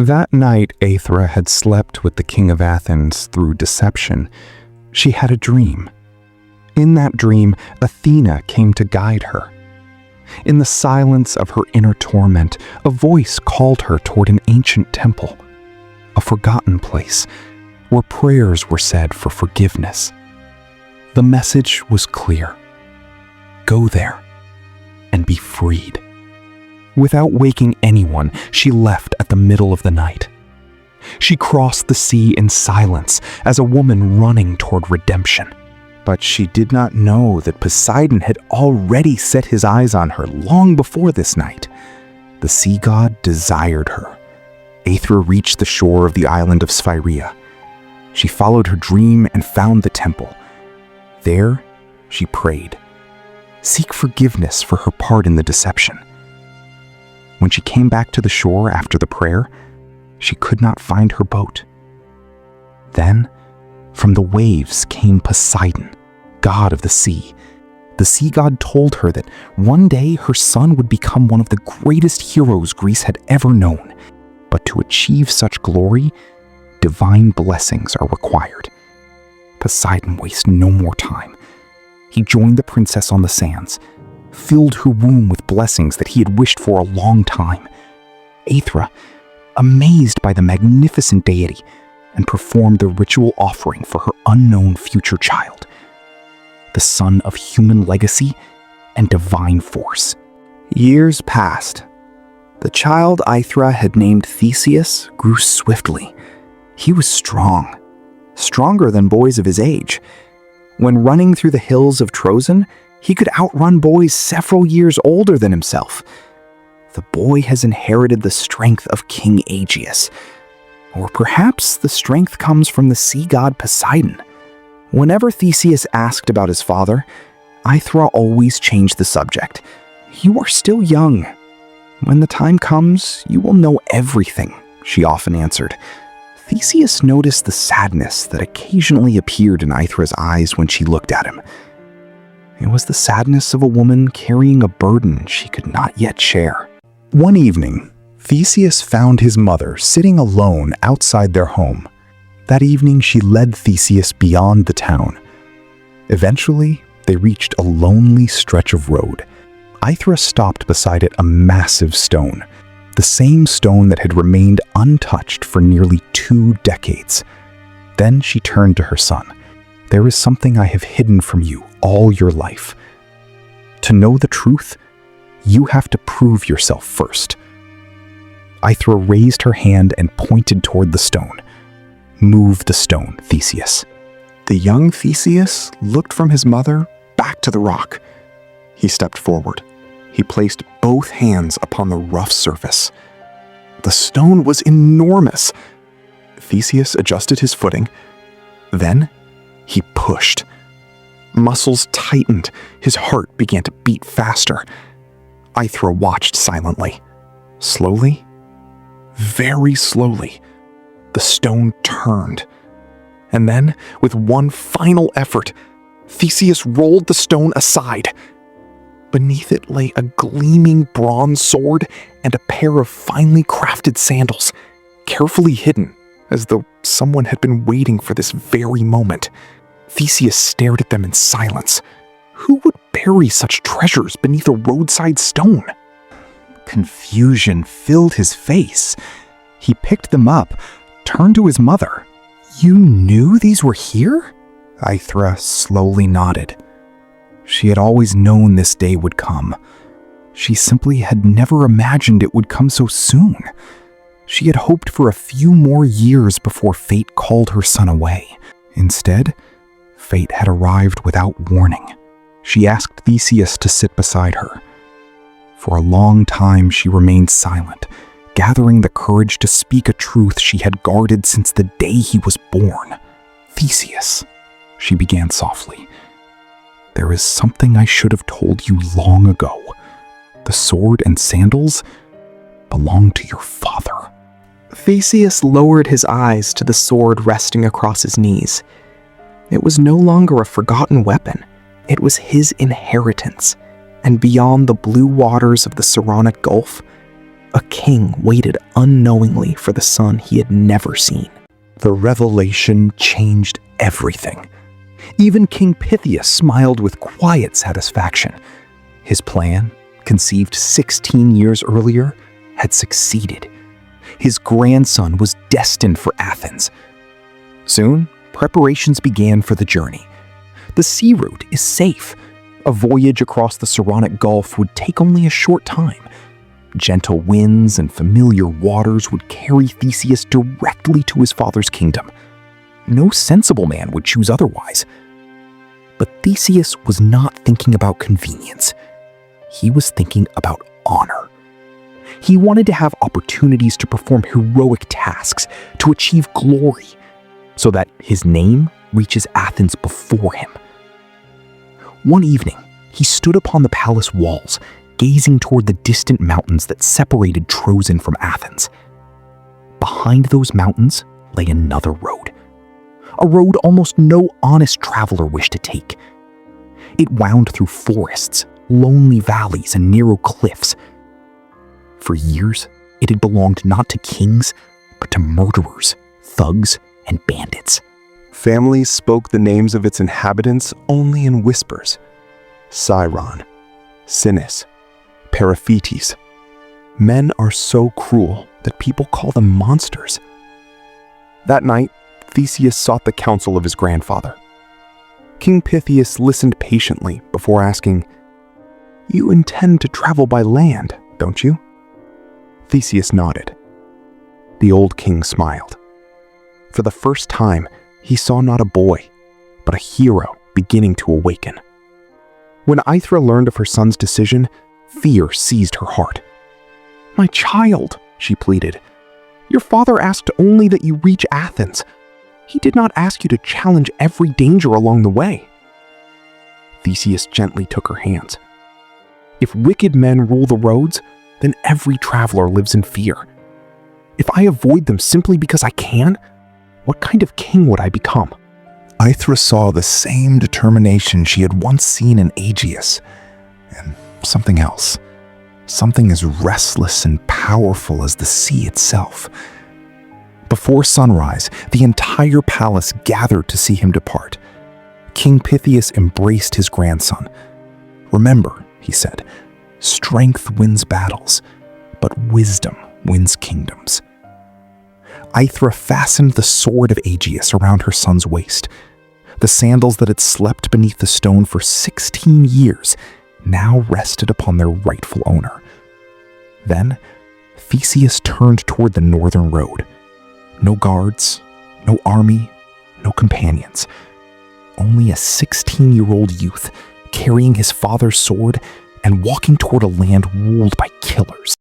That night, Aethra had slept with the king of Athens through deception. She had a dream. In that dream, Athena came to guide her. In the silence of her inner torment, a voice called her toward an ancient temple, a forgotten place where prayers were said for forgiveness. The message was clear. Go there and be freed. Without waking anyone, she left at the middle of the night. She crossed the sea in silence as a woman running toward redemption. But she did not know that Poseidon had already set his eyes on her long before this night. The sea god desired her. Aethra reached the shore of the island of Sphyrea. She followed her dream and found the temple. There, she prayed. Seek forgiveness for her part in the deception. When she came back to the shore after the prayer, she could not find her boat. Then, from the waves came Poseidon, god of the sea. The sea god told her that one day her son would become one of the greatest heroes Greece had ever known. But to achieve such glory, divine blessings are required. Poseidon wasted no more time. He joined the princess on the sands, filled her womb with blessings that he had wished for a long time. Aethra, amazed by the magnificent deity, and performed the ritual offering for her unknown future child, the son of human legacy and divine force. Years passed. The child Aethra had named Theseus grew swiftly. He was strong, stronger than boys of his age. When running through the hills of Trozen, he could outrun boys several years older than himself. The boy has inherited the strength of King Aegeus. Or perhaps the strength comes from the sea god Poseidon. Whenever Theseus asked about his father, Aethra always changed the subject. You are still young. When the time comes, you will know everything, she often answered. Theseus noticed the sadness that occasionally appeared in Aethra's eyes when she looked at him. It was the sadness of a woman carrying a burden she could not yet share. One evening, Theseus found his mother sitting alone outside their home. That evening, she led Theseus beyond the town. Eventually, they reached a lonely stretch of road. Aethra stopped beside it a massive stone, the same stone that had remained untouched for nearly 2 decades. Then she turned to her son. There is something I have hidden from you all your life. To know the truth, you have to prove yourself first. Aethra raised her hand and pointed toward the stone. Move the stone, Theseus. The young Theseus looked from his mother back to the rock. He stepped forward. He placed both hands upon the rough surface. The stone was enormous. Theseus adjusted his footing. Then he pushed. Muscles tightened. His heart began to beat faster. Aethra watched silently. Slowly, very slowly, the stone turned. And then, with one final effort, Theseus rolled the stone aside. Beneath it lay a gleaming bronze sword and a pair of finely crafted sandals, carefully hidden, as though someone had been waiting for this very moment. Theseus stared at them in silence. Who would bury such treasures beneath a roadside stone? Confusion filled his face. He picked them up, turned to his mother. You knew these were here? Aethra slowly nodded. She had always known this day would come. She simply had never imagined it would come so soon. She had hoped for a few more years before fate called her son away. Instead, fate had arrived without warning. She asked Theseus to sit beside her. For a long time she remained silent, gathering the courage to speak a truth she had guarded since the day he was born. Theseus, she began softly. There is something I should have told you long ago. The sword and sandals belong to your father. Theseus lowered his eyes to the sword resting across his knees. It was no longer a forgotten weapon. It was his inheritance. And beyond the blue waters of the Saronic Gulf, A king waited unknowingly for the son he had never seen. The revelation changed everything. Even King Pythias smiled with quiet satisfaction. His plan, conceived 16 years earlier, had succeeded. His grandson was destined for Athens. Soon, preparations began for the journey. The sea route is safe. A voyage across the Saronic Gulf would take only a short time. Gentle winds and familiar waters would carry Theseus directly to his father's kingdom. No sensible man would choose otherwise. But Theseus was not thinking about convenience. He was thinking about honor. He wanted to have opportunities to perform heroic tasks, to achieve glory, so that his name reaches Athens before him. One evening, he stood upon the palace walls, gazing toward the distant mountains that separated Troezen from Athens. Behind those mountains lay another road, a road almost no honest traveler wished to take. It wound through forests, lonely valleys, and narrow cliffs. For years, it had belonged not to kings, but to murderers, thugs, and bandits. Families spoke the names of its inhabitants only in whispers. Sciron, Sinis, Periphetes. Men are so cruel that people call them monsters. That night, Theseus sought the counsel of his grandfather. King Pythias listened patiently before asking, "You intend to travel by land, don't you?" Theseus nodded. The old king smiled. For the first time, he saw not a boy, but a hero beginning to awaken. When Aethra learned of her son's decision, fear seized her heart. "My child," she pleaded, "your father asked only that you reach Athens. He did not ask you to challenge every danger along the way." Theseus gently took her hands. "If wicked men rule the roads, then every traveler lives in fear. If I avoid them simply because I can, what kind of king would I become?" Aethra saw the same determination she had once seen in Aegeus, and something else. Something as restless and powerful as the sea itself. Before sunrise, the entire palace gathered to see him depart. King Pythias embraced his grandson. "Remember," he said, "strength wins battles, but wisdom wins kingdoms." Aethra fastened the sword of Aegeus around her son's waist. The sandals that had slept beneath the stone for 16 years now rested upon their rightful owner. Then, Theseus turned toward the northern road. No guards, no army, no companions. Only a 16-year-old youth carrying his father's sword and walking toward a land ruled by killers.